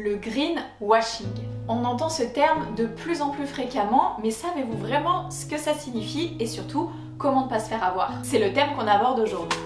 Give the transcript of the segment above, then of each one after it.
le greenwashing. On entend ce terme de plus en plus fréquemment, mais savez-vous vraiment ce que ça signifie et surtout comment ne pas se faire avoir? C'est le thème qu'on aborde aujourd'hui.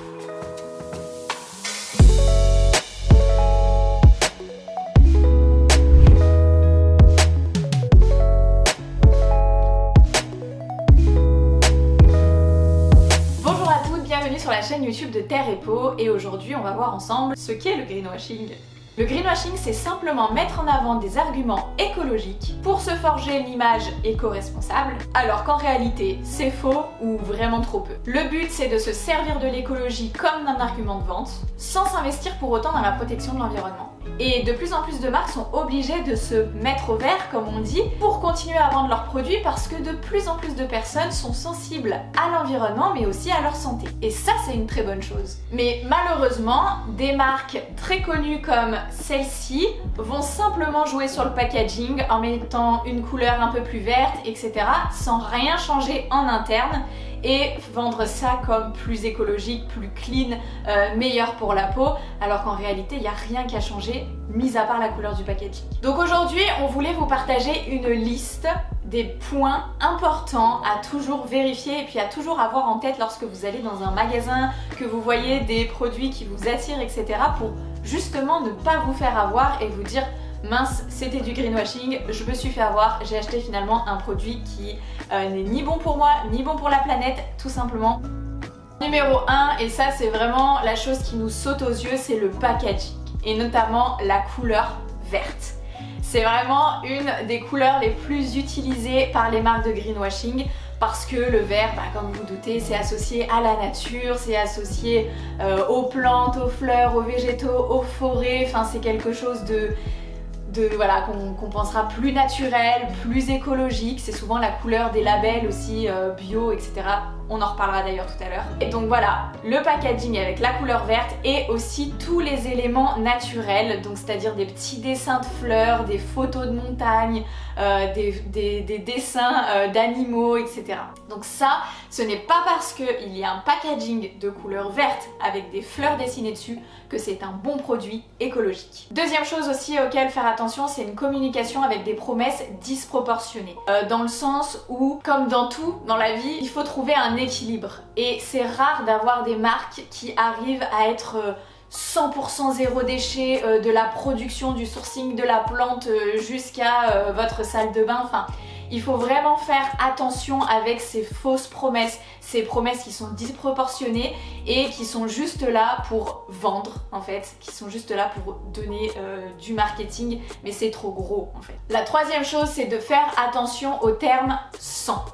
Bonjour à toutes, bienvenue sur la chaîne YouTube de Terre et Peau et aujourd'hui on va voir ensemble ce qu'est le greenwashing. Le greenwashing, c'est simplement mettre en avant des arguments écologiques pour se forger l'image éco-responsable, alors qu'en réalité, c'est faux ou vraiment trop peu. Le but, c'est de se servir de l'écologie comme d'un argument de vente, sans s'investir pour autant dans la protection de l'environnement. Et de plus en plus de marques sont obligées de se mettre au vert, comme on dit, pour continuer à vendre leurs produits parce que de plus en plus de personnes sont sensibles à l'environnement, mais aussi à leur santé. Et ça, c'est une très bonne chose. Mais malheureusement, des marques très connues comme celle-ci vont simplement jouer sur le packaging en mettant une couleur un peu plus verte, etc. sans rien changer en interne et vendre ça comme plus écologique, plus clean, meilleur pour la peau, alors qu'en réalité il n'y a rien qu'à changer, mis à part la couleur du packaging. Donc aujourd'hui on voulait vous partager une liste des points importants à toujours vérifier et puis à toujours avoir en tête lorsque vous allez dans un magasin, que vous voyez des produits qui vous attirent, etc. pour justement ne pas vous faire avoir et vous dire mince, c'était du greenwashing, je me suis fait avoir, j'ai acheté finalement un produit qui n'est ni bon pour moi, ni bon pour la planète, tout simplement. Numéro 1, et ça c'est vraiment la chose qui nous saute aux yeux, c'est le packaging, et notamment la couleur verte. C'est vraiment une des couleurs les plus utilisées par les marques de greenwashing parce que le vert, comme vous vous doutez, c'est associé à la nature, c'est associé aux plantes, aux fleurs, aux végétaux, aux forêts, enfin c'est quelque chose voilà, qu'on pensera plus naturel, plus écologique. C'est souvent la couleur des labels aussi bio, etc. On en reparlera d'ailleurs tout à l'heure. Et donc voilà, le packaging avec la couleur verte et aussi tous les éléments naturels, donc c'est-à-dire des petits dessins de fleurs, des photos de montagnes, des dessins d'animaux, etc. Donc ça, ce n'est pas parce qu'il y a un packaging de couleur verte avec des fleurs dessinées dessus que c'est un bon produit écologique. Deuxième chose aussi auquel faire attention, c'est une communication avec des promesses disproportionnées. Dans le sens où, comme dans tout dans la vie, il faut trouver un équilibre. Et c'est rare d'avoir des marques qui arrivent à être 100% zéro déchet, de la production, du sourcing de la plante jusqu'à votre salle de bain. Enfin, il faut vraiment faire attention avec ces fausses promesses, ces promesses qui sont disproportionnées et qui sont juste là pour vendre en fait, qui sont juste là pour donner du marketing, mais c'est trop gros en fait. La troisième chose, c'est de faire attention au terme sans.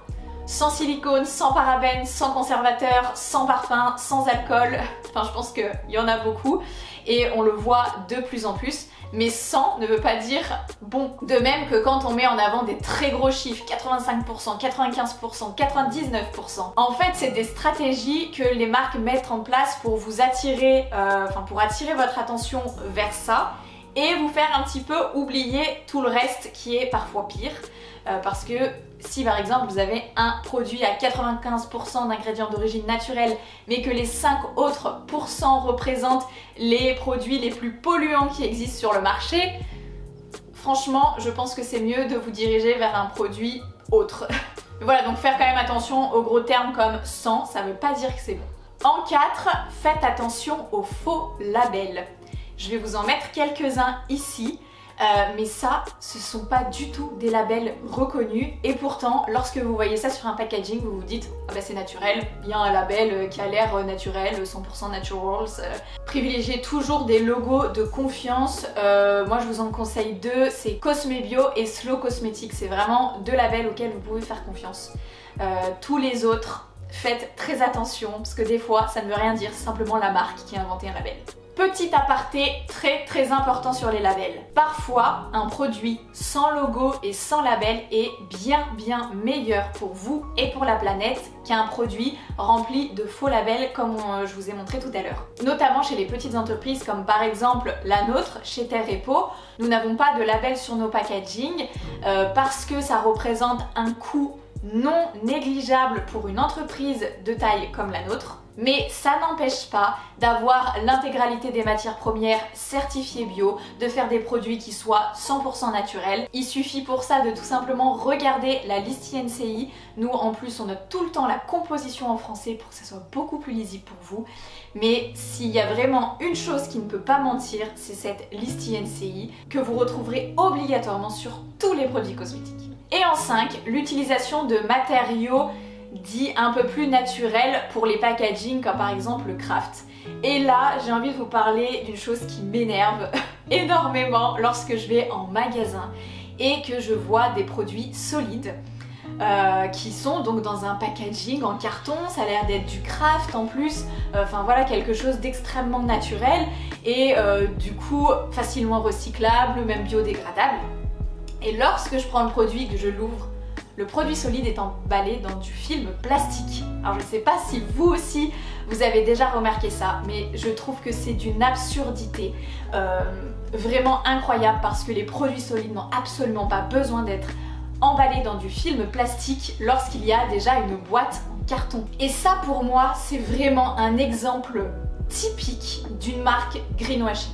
Sans silicone, sans parabènes, sans conservateur, sans parfum, sans alcool. Enfin, je pense qu'il y en a beaucoup et on le voit de plus en plus. Mais sans ne veut pas dire bon. De même que quand on met en avant des très gros chiffres, 85%, 95%, 99%, en fait c'est des stratégies que les marques mettent en place pour vous attirer, pour attirer votre attention vers ça et vous faire un petit peu oublier tout le reste qui est parfois pire. Parce que si par exemple vous avez un produit à 95% d'ingrédients d'origine naturelle mais que les 5 autres pourcents représentent les produits les plus polluants qui existent sur le marché, franchement je pense que c'est mieux de vous diriger vers un produit autre. Voilà, donc faire quand même attention aux gros termes comme sans, ça veut pas dire que c'est bon. En 4, faites attention aux faux labels. Je vais vous en mettre quelques-uns ici. Mais ça, ce sont pas du tout des labels reconnus et pourtant, lorsque vous voyez ça sur un packaging, vous vous dites ah bah c'est naturel, il y a un label qui a l'air naturel, 100% naturals. Privilégiez toujours des logos de confiance. Moi je vous en conseille deux, c'est Cosmebio et Slow Cosmetics. C'est vraiment deux labels auxquels vous pouvez faire confiance. Tous les autres, faites très attention parce que des fois ça ne veut rien dire, c'est simplement la marque qui a inventé un label. Petit aparté très important sur les labels. Parfois, un produit sans logo et sans label est bien meilleur pour vous et pour la planète qu'un produit rempli de faux labels comme je vous ai montré tout à l'heure. Notamment chez les petites entreprises comme par exemple la nôtre, chez Terre et Peau, nous n'avons pas de label sur nos packaging parce que ça représente un coût non négligeable pour une entreprise de taille comme la nôtre. Mais ça n'empêche pas d'avoir l'intégralité des matières premières certifiées bio, de faire des produits qui soient 100% naturels. Il suffit pour ça de tout simplement regarder la liste INCI. Nous en plus on note tout le temps la composition en français pour que ça soit beaucoup plus lisible pour vous. Mais s'il y a vraiment une chose qui ne peut pas mentir, c'est cette liste INCI que vous retrouverez obligatoirement sur tous les produits cosmétiques. Et en 5, l'utilisation de matériaux dits un peu plus naturels pour les packaging comme par exemple le craft. Et là j'ai envie de vous parler d'une chose qui m'énerve énormément lorsque je vais en magasin et que je vois des produits solides qui sont donc dans un packaging en carton, ça a l'air d'être du craft en plus, enfin voilà, quelque chose d'extrêmement naturel et du coup facilement recyclable, même biodégradable. Et lorsque je prends le produit, que je l'ouvre, le produit solide est emballé dans du film plastique. Alors je ne sais pas si vous aussi vous avez déjà remarqué ça, mais je trouve que c'est d'une absurdité vraiment incroyable parce que les produits solides n'ont absolument pas besoin d'être emballés dans du film plastique lorsqu'il y a déjà une boîte en carton. Et ça pour moi c'est vraiment un exemple typique d'une marque greenwashing.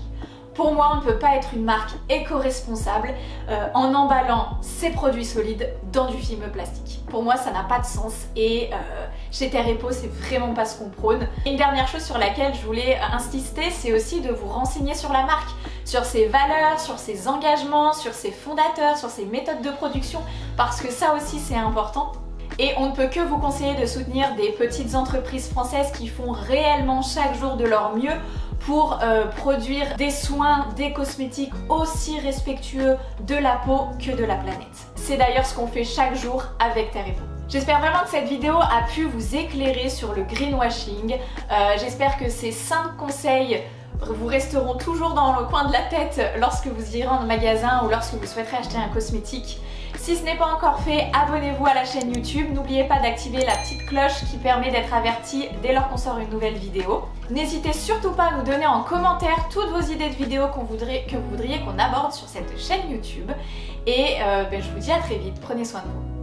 Pour moi, on ne peut pas être une marque éco-responsable en emballant ses produits solides dans du film plastique. Pour moi, ça n'a pas de sens et chez Terre & Peau, c'est vraiment pas ce qu'on prône. Et une dernière chose sur laquelle je voulais insister, c'est aussi de vous renseigner sur la marque, sur ses valeurs, sur ses engagements, sur ses fondateurs, sur ses méthodes de production, parce que ça aussi c'est important. Et on ne peut que vous conseiller de soutenir des petites entreprises françaises qui font réellement chaque jour de leur mieux pour produire des soins, des cosmétiques aussi respectueux de la peau que de la planète. C'est d'ailleurs ce qu'on fait chaque jour avec Terre & Peau. J'espère vraiment que cette vidéo a pu vous éclairer sur le greenwashing. J'espère que ces 5 conseils vous resteront toujours dans le coin de la tête lorsque vous irez en magasin ou lorsque vous souhaiterez acheter un cosmétique. Si ce n'est pas encore fait, abonnez-vous à la chaîne YouTube. N'oubliez pas d'activer la petite cloche qui permet d'être averti dès lors qu'on sort une nouvelle vidéo. N'hésitez surtout pas à nous donner en commentaire toutes vos idées de vidéos que vous voudriez qu'on aborde sur cette chaîne YouTube. Et je vous dis à très vite, prenez soin de vous.